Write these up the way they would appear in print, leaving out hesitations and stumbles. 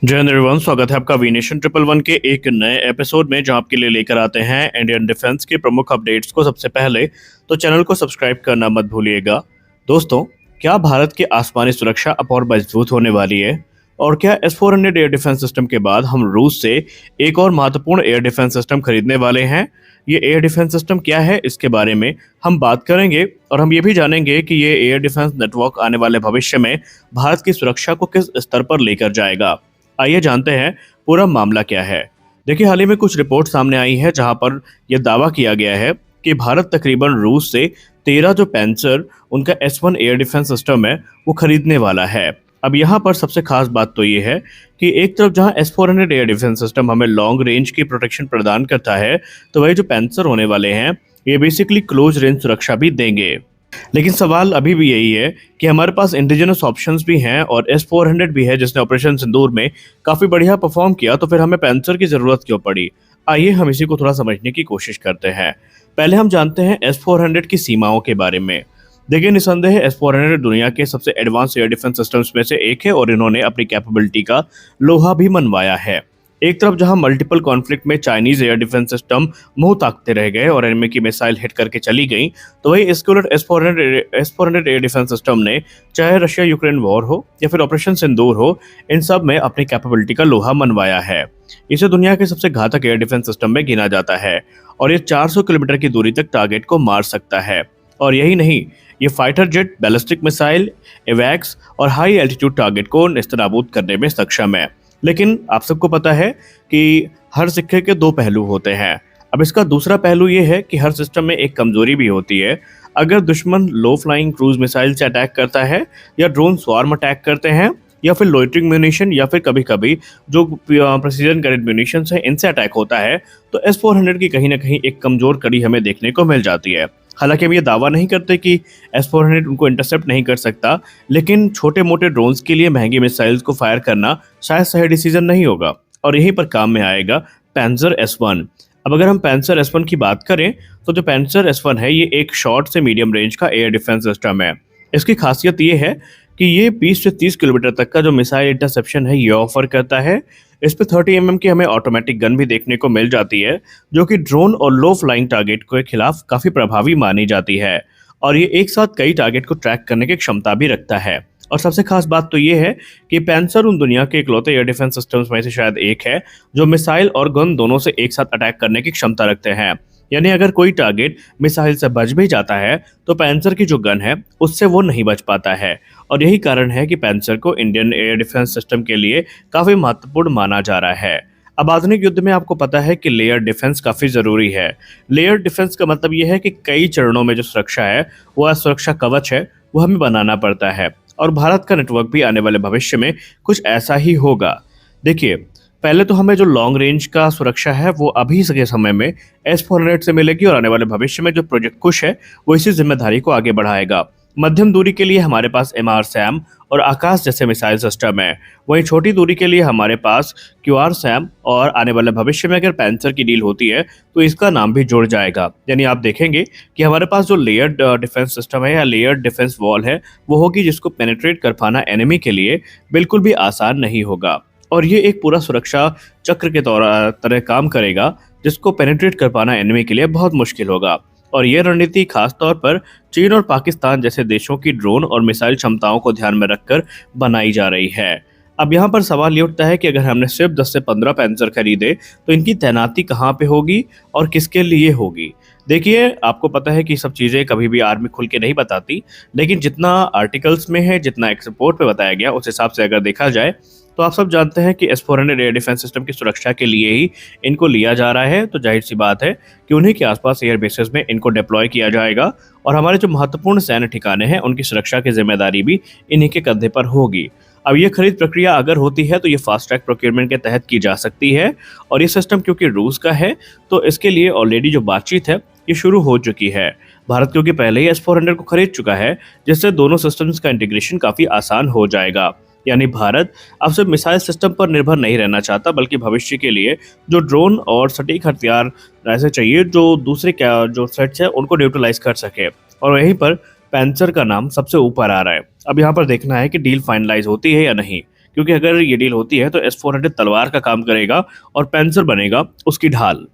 जय हिंद एवरीवन, स्वागत है आपका वी नेशन ट्रिपल वन के एक नए एपिसोड में जहां आपके लिए लेकर आते हैं इंडियन डिफेंस के प्रमुख अपडेट्स को सबसे पहले। तो चैनल को सब्सक्राइब करना मत भूलिएगा। दोस्तों, क्या भारत की आसमानी सुरक्षा अब और मजबूत होने वाली है? और क्या S-400 एयर डिफेंस सिस्टम के बाद हम रूस से एक और महत्वपूर्ण एयर डिफेंस सिस्टम खरीदने वाले हैं? ये एयर डिफेंस सिस्टम क्या है, इसके बारे में हम बात करेंगे और हम ये भी जानेंगे कि ये एयर डिफेंस नेटवर्क आने वाले भविष्य में भारत की सुरक्षा को किस स्तर पर लेकर जाएगा। आइए जानते हैं पूरा मामला क्या है। देखिए, हाल ही में कुछ रिपोर्ट सामने आई है जहां पर यह दावा किया गया है कि भारत तकरीबन रूस से 13 जो पैंसर उनका S-1 एयर डिफेंस सिस्टम है वो खरीदने वाला है। अब यहाँ पर सबसे खास बात तो ये है कि एक तरफ जहां S-400 एयर डिफेंस सिस्टम हमें लॉन्ग रेंज की प्रोटेक्शन प्रदान करता है, तो वही जो पैंसर होने वाले हैं ये बेसिकली क्लोज रेंज सुरक्षा भी देंगे। लेकिन सवाल अभी भी यही है कि हमारे पास इंडिजिनस ऑप्शंस भी हैं और S-400 भी है जिसने ऑपरेशन सिंदूर में काफ़ी बढ़िया परफॉर्म किया, तो फिर हमें पैंसर की ज़रूरत क्यों पड़ी? आइए हम इसी को थोड़ा समझने की कोशिश करते हैं। पहले हम जानते हैं S-400 की सीमाओं के बारे में। देखिए, निसंदेह S-400 दुनिया के सबसे एडवांस एयर डिफेंस सिस्टम्स में से एक है और इन्होंने अपनी कैपेबिलिटी का लोहा भी मनवाया है। एक तरफ जहां मल्टीपल कॉन्फ्लिक्ट में चाइनीज एयर डिफेंस सिस्टम मुंह ताकते रह गए और एनिमी की मिसाइल हिट करके चली गई, तो वही इसके उलट S-400 एयर डिफेंस सिस्टम ने चाहे रशिया यूक्रेन वॉर हो या फिर ऑपरेशन सिंदूर हो, इन सब में अपनी कैपेबिलिटी का लोहा मनवाया है। इसे दुनिया के सबसे घातक एयर डिफेंस सिस्टम में गिना जाता है और ये 400 किलोमीटर की दूरी तक टारगेट को मार सकता है। और यही नहीं, ये फाइटर जेट, बैलिस्टिक मिसाइल, एवैक्स और हाई एल्टीट्यूड टारगेट को नेस्तनाबूद करने में सक्षम है। लेकिन आप सबको पता है कि हर सिक्के के दो पहलू होते हैं। अब इसका दूसरा पहलू ये है कि हर सिस्टम में एक कमजोरी भी होती है। अगर दुश्मन लो फ्लाइंग क्रूज मिसाइल से अटैक करता है या ड्रोन स्वार्म अटैक करते हैं या फिर लोइटरिंग म्यूनिशन या फिर कभी कभी जो प्रिसीजन गाइडेड म्यूनिशन है इनसे अटैक होता है, तो S-400 की कहीं ना कहीं एक कमजोर कड़ी हमें देखने को मिल जाती है। हालांकि हम ये दावा नहीं करते कि S-400 उनको इंटरसेप्ट नहीं कर सकता, लेकिन छोटे मोटे ड्रोन्स के लिए महंगी मिसाइल्स को फायर करना शायद सही डिसीजन नहीं होगा और यहीं पर काम में आएगा पैंसर S-1। अब अगर हम पैंसर S-1 की बात करें, तो जो पैंसर S-1 है ये एक शॉर्ट से मीडियम रेंज का एयर डिफेंस सिस्टम है। इसकी खासियत ये है कि ये 20 से 30 किलोमीटर तक का जो मिसाइल इंटरसेप्शन है ये ऑफर करता है। इस पे 30 mm की हमें ऑटोमेटिक गन भी देखने को मिल जाती है, जो कि ड्रोन और लो फ्लाइंग टारगेट के खिलाफ काफ़ी प्रभावी मानी जाती है। और ये एक साथ कई टारगेट को ट्रैक करने की क्षमता भी रखता है। और सबसे खास बात तो ये है कि पैंसर उन दुनिया के इकलौते एयर डिफेंस सिस्टम्स में से शायद एक है जो मिसाइल और गन दोनों से एक साथ अटैक करने की क्षमता रखते हैं। यानी अगर कोई टारगेट मिसाइल से बच भी जाता है तो पैंसर की जो गन है उससे वो नहीं बच पाता है। और यही कारण है कि पैंसर को इंडियन एयर डिफेंस सिस्टम के लिए काफ़ी महत्वपूर्ण माना जा रहा है। अब आधुनिक युद्ध में आपको पता है कि लेयर डिफेंस काफ़ी ज़रूरी है। लेयर डिफेंस का मतलब यह है कि कई चरणों में जो सुरक्षा है, वो सुरक्षा कवच है, वो हमें बनाना पड़ता है। और भारत का नेटवर्क भी आने वाले भविष्य में कुछ ऐसा ही होगा। देखिए, पहले तो हमें जो लॉन्ग रेंज का सुरक्षा है वो अभी के समय में S-400 से मिलेगी और आने वाले भविष्य में जो प्रोजेक्ट कुश है वो इसी जिम्मेदारी को आगे बढ़ाएगा। मध्यम दूरी के लिए हमारे पास MR-SAM और आकाश जैसे मिसाइल सिस्टम है। वहीं छोटी दूरी के लिए हमारे पास QR-SAM और आने वाले भविष्य में अगर पैंसर की डील होती है तो इसका नाम भी जुड़ जाएगा। यानी आप देखेंगे कि हमारे पास जो लेयर्ड डिफेंस सिस्टम है या लेयर्ड डिफेंस वॉल है वो होगी, जिसको पेनिट्रेट कर पाना एनिमी के लिए बिल्कुल भी आसान नहीं होगा। और ये एक पूरा सुरक्षा चक्र के तरह काम करेगा, जिसको पेनिट्रेट कर पाना एनिमी के लिए बहुत मुश्किल होगा। और ये रणनीति खास तौर पर चीन और पाकिस्तान जैसे देशों की ड्रोन और मिसाइल क्षमताओं को ध्यान में रखकर बनाई जा रही है। अब यहाँ पर सवाल ये उठता है कि अगर हमने सिर्फ 10 से 15 पैंसर खरीदे तो इनकी तैनाती कहाँ पे होगी और किसके लिए होगी? देखिए, आपको पता है कि सब चीज़ें कभी भी आर्मी खुल के नहीं बताती, लेकिन जितना आर्टिकल्स में है, जितना एक रिपोर्ट पे बताया गया, उस हिसाब से अगर देखा जाए तो आप सब जानते हैं कि S-400 एयर डिफेंस सिस्टम की सुरक्षा के लिए ही इनको लिया जा रहा है। तो जाहिर सी बात है कि उन्हीं के आसपास एयर बेसेस में इनको डिप्लॉय किया जाएगा और हमारे जो महत्वपूर्ण सैन्य ठिकाने हैं उनकी सुरक्षा की जिम्मेदारी भी इन्हीं के कंधे पर होगी। अब ये खरीद प्रक्रिया अगर होती है तो ये फास्ट ट्रैक प्रोक्योरमेंट के तहत की जा सकती है और ये सिस्टम क्योंकि रूस का है तो इसके लिए ऑलरेडी जो बातचीत है ये शुरू हो चुकी है। भारत क्योंकि पहले ही S-400 को खरीद चुका है, जिससे दोनों सिस्टम्स का इंटीग्रेशन काफ़ी आसान हो जाएगा। यानी भारत अब सिर्फ मिसाइल सिस्टम पर निर्भर नहीं रहना चाहता, बल्कि भविष्य के लिए जो ड्रोन और सटीक हथियार ऐसे चाहिए जो दूसरे जो थ्रेट्स है उनको न्यूट्रलाइज कर सके। और यहीं पर पैंसर का नाम सबसे ऊपर आ रहा है। अब यहाँ पर देखना है कि डील फाइनलाइज होती है या नहीं, क्योंकि अगर ये डील होती है तो S-400 तलवार का काम करेगा और पैंसर बनेगा उसकी ढाल।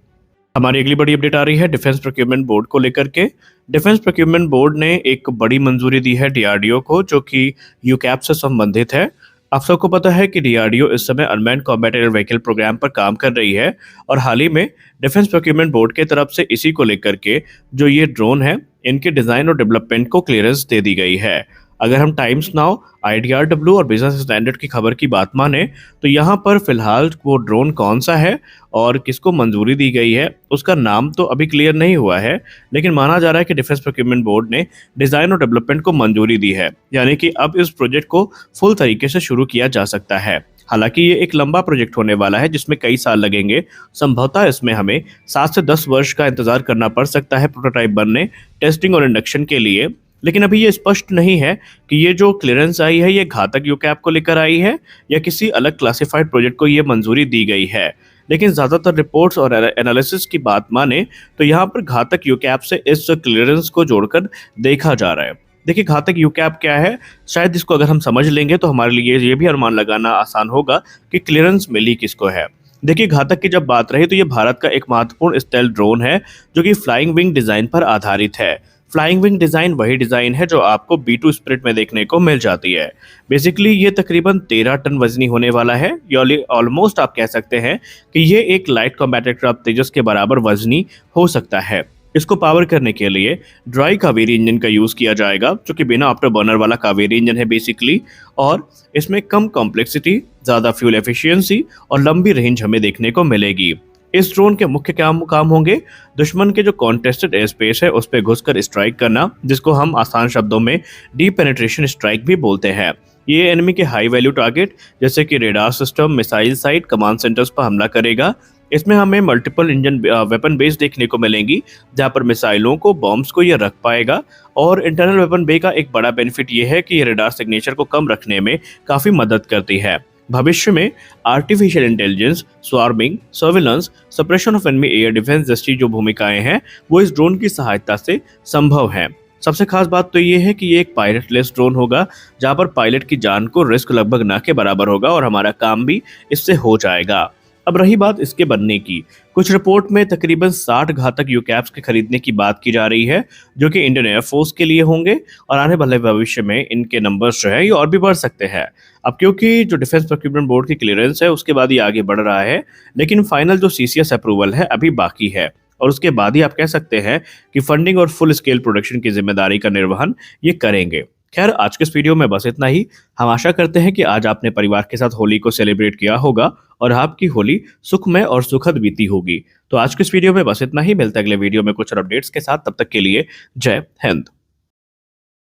हमारी अगली बड़ी अपडेट आ रही है डिफेंस प्रोक्योरमेंट बोर्ड को लेकर के। डिफेंस प्रोक्योरमेंट बोर्ड ने एक बड़ी मंजूरी दी है डीआरडीओ को, जो कि यूकैप से संबंधित है। आप सबको पता है कि डीआरडीओ इस समय unmanned combat air vehicle programme पर काम कर रही है और हाल ही में डिफेंस प्रोक्योरमेंट बोर्ड की तरफ से इसी को लेकर के जो ये ड्रोन है इनके डिजाइन और डेवलपमेंट को क्लियरेंस दे दी गई है। अगर हम टाइम्स नाउ, आईडीआरडब्ल्यू और बिजनेस स्टैंडर्ड की खबर की बात माने तो यहाँ पर फिलहाल वो ड्रोन कौन सा है और किसको मंजूरी दी गई है उसका नाम तो अभी क्लियर नहीं हुआ है, लेकिन माना जा रहा है कि डिफेंस प्रोक्योरमेंट बोर्ड ने डिजाइन और डेवलपमेंट को मंजूरी दी है, यानी कि अब इस प्रोजेक्ट को फुल तरीके से शुरू किया जा सकता है। हालांकि ये एक लंबा प्रोजेक्ट होने वाला है जिसमें कई साल लगेंगे। संभवतः इसमें हमें 7 से 10 वर्ष का इंतजार करना पड़ सकता है प्रोटोटाइप बनने, टेस्टिंग और इंडक्शन के लिए। लेकिन अभी ये स्पष्ट नहीं है कि ये जो क्लियरेंस आई है ये घातक यूकैप को लेकर आई है या किसी अलग क्लासिफाइड प्रोजेक्ट को ये मंजूरी दी गई है। लेकिन ज़्यादातर रिपोर्ट्स और एनालिसिस की बात माने तो यहाँ पर घातक यूकैप से इस क्लियरेंस को जोड़कर देखा जा रहा है। देखिए, घातक यूकैप क्या है, शायद इसको अगर हम समझ लेंगे तो हमारे लिए ये भी अनुमान लगाना आसान होगा कि क्लियरेंस मिली किसको है। देखिए, घातक की जब बात रही तो ये भारत का एक महत्वपूर्ण स्टेल्थ ड्रोन है जो कि फ्लाइंग विंग डिज़ाइन पर आधारित है। फ्लाइंग विंग डिज़ाइन वही डिज़ाइन है जो आपको B2 स्पिरिट में देखने को मिल जाती है। बेसिकली ये तकरीबन 13 टन वजनी होने वाला है, ऑलमोस्ट आप कह सकते हैं कि ये एक लाइट कॉम्बैट एयरक्राफ्ट तेजस के बराबर वजनी हो सकता है। इसको पावर करने के लिए ड्राई कावेरी इंजन का यूज़ किया जाएगा, जो कि बिना आफ्टर बर्नर वाला कावेरी इंजन है बेसिकली, और इसमें कम कॉम्प्लेक्सिटी, ज़्यादा फ्यूल एफिशिएंसी और लंबी रेंज हमें देखने को मिलेगी। इस ड्रोन के मुख्य काम होंगे दुश्मन के जो कॉन्टेस्टेड एयर स्पेस है उस पर घुसकर स्ट्राइक करना, जिसको हम आसान शब्दों में डीप पेनिट्रेशन स्ट्राइक भी बोलते हैं। ये एनिमी के हाई वैल्यू टारगेट जैसे कि radar system, missile site, command centres पर हमला करेगा। इसमें हमें मल्टीपल इंजन वेपन बेस देखने को मिलेंगी, जहां पर मिसाइलों को, बॉम्ब्स को ये रख पाएगा। और इंटरनल वेपन बे का एक बड़ा बेनिफिट ये है कि ये रेडार सिग्नेचर को कम रखने में काफ़ी मदद करती है। भविष्य में artificial intelligence, swarming, surveillance, suppression of enemy air defence जैसी जो भूमिकाएं हैं वो इस ड्रोन की सहायता से संभव हैं। सबसे खास बात तो ये है कि ये एक पायलटलेस ड्रोन होगा, जहां पर पायलट की जान को रिस्क लगभग ना के बराबर होगा और हमारा काम भी इससे हो जाएगा। अब रही बात इसके बनने की, कुछ रिपोर्ट में तकरीबन 60 घातक यूकैप्स के खरीदने की बात की जा रही है, जो कि इंडियन एयरफोर्स के लिए होंगे और आने वाले भविष्य में इनके नंबर्स जो है ये और भी बढ़ सकते हैं। अब क्योंकि जो डिफेंस प्रोक्योरमेंट बोर्ड की क्लियरेंस है उसके बाद ये आगे बढ़ रहा है, लेकिन फाइनल जो CCS अप्रूवल है अभी बाकी है और उसके बाद ही आप कह सकते हैं कि फंडिंग और फुल स्केल प्रोडक्शन की जिम्मेदारी का निर्वहन ये करेंगे। खैर, आज के इस वीडियो में बस इतना ही। हम आशा करते हैं कि आज आपने परिवार के साथ होली को सेलिब्रेट किया होगा और आपकी होली सुखमय और सुखद बीती होगी। तो आज के इस वीडियो में बस इतना ही। मिलते हैं अगले वीडियो में कुछ और अपडेट्स के साथ। तब तक के लिए जय हिंद।